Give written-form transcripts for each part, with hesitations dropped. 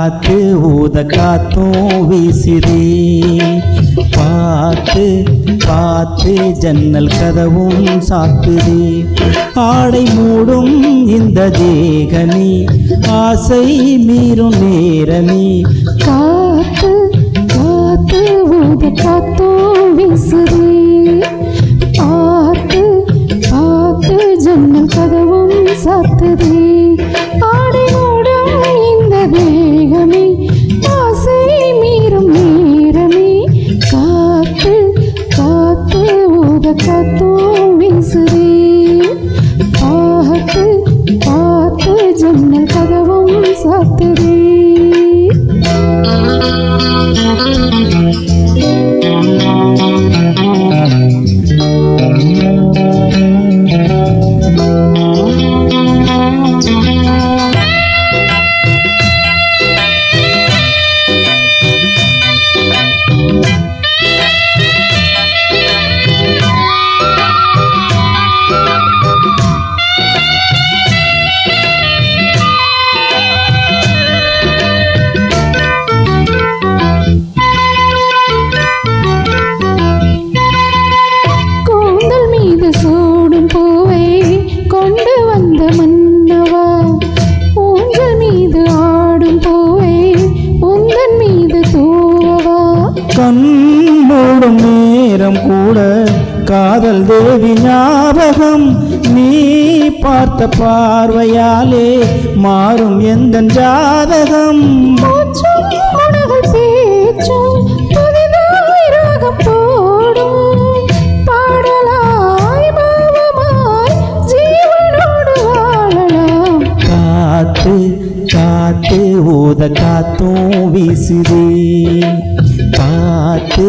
காத்து ஊத காத்தும் வீசுதே. பார்த்து பார்த்து ஜன்னல் கதவும் சாத்துதே. ஆடை மூடும் இந்த தேகமே ஆசை மீறும் நேரமே. காத்து காத்து ஊத காத்தும் வீசுதே. பார்த்து பார்த்து ஜன்னல் கதவும் சாத்துதே. ஆடை மூடும் இந்த தேகமே ஆசை மீறும் நேரமே. காத்து காத்து ஊத காத்தும் வீசுதே. பார்த்து பார்த்து ஜன்னல் கதவும் சாத்துதே. சூடும் பூவை கொண்டு வந்த மன்னவா, ஊஞ்சல் மீது ஆடும் பூவை உந்தன் மீது தூவவா. கண் மூடும் நேரம் கூட காதல் தேவி ஞாபகம். நீ பார்த்த பார்வையாலே மாறும் எந்த ஜாதகம். மூச்சும் உணகள் பேச்சும் புதிதாய் ராகம் போடும். பாடலாய் பாவமாய் ஜீவனோடு வாழலாம். காத்து காத்து ஊத காத்தும் வீசுதே. பார்த்து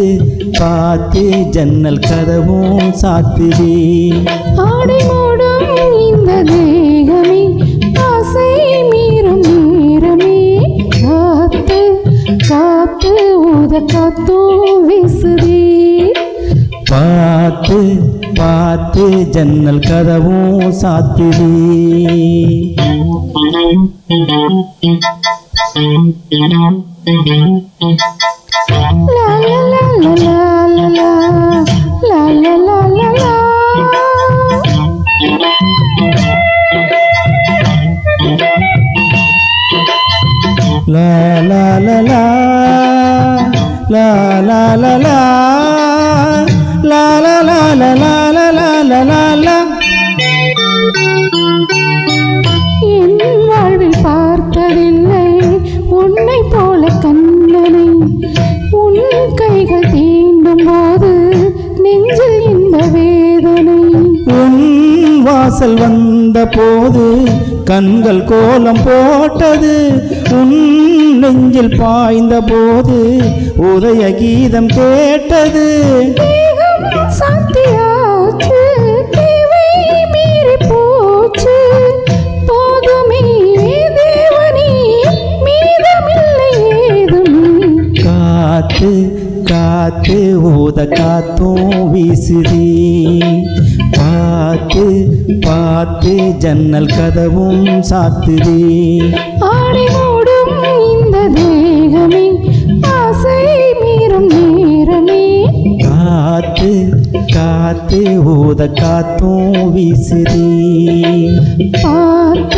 பார்த்து ஜன்னல் கதவும் சாத்துதே. ஆடை மூடும் இந்த தேகமே ஆசை மீறும் நேரமே. காத்து காத்து ஊத காத்தும் வீசுதே. பார்த்து பார்த்து ஜன்னல் கதவும் சாத்துதே. லா லா லா லா லா லா லா லா லா லா லா. லா லா லா லா லா லா லா லா லா லா லா லா லா லா லா லா. என் வாழ்வில் பார்த்ததில்லை உன்னை போல கண்ணனை. உன் கைகள் தீண்டும் போது நெஞ்சில் இன்ப வேதனை. உன் வாசல் வந்த போது கண்கள் கோலம் போட்டது. உன் நெஞ்சில் பாய்ந்த போது உதய கீதம் கேட்டது. சாத்தியாச்சு தேவை மீறி போச்சு. போதுமே தேவனே மீதமில்லை ஏதுமே. காத்து காத்து ஊத காத்தும் வீசுதே. பார்த்து பார்த்து ஜன்னல் கதவும் சாத்துதே. ஆடை மூடும் இந்த தேகமே ஆசை மீறும் நேரமே. காத்து காத்து ஊத காத்தும் வீசுதே. பார்த்து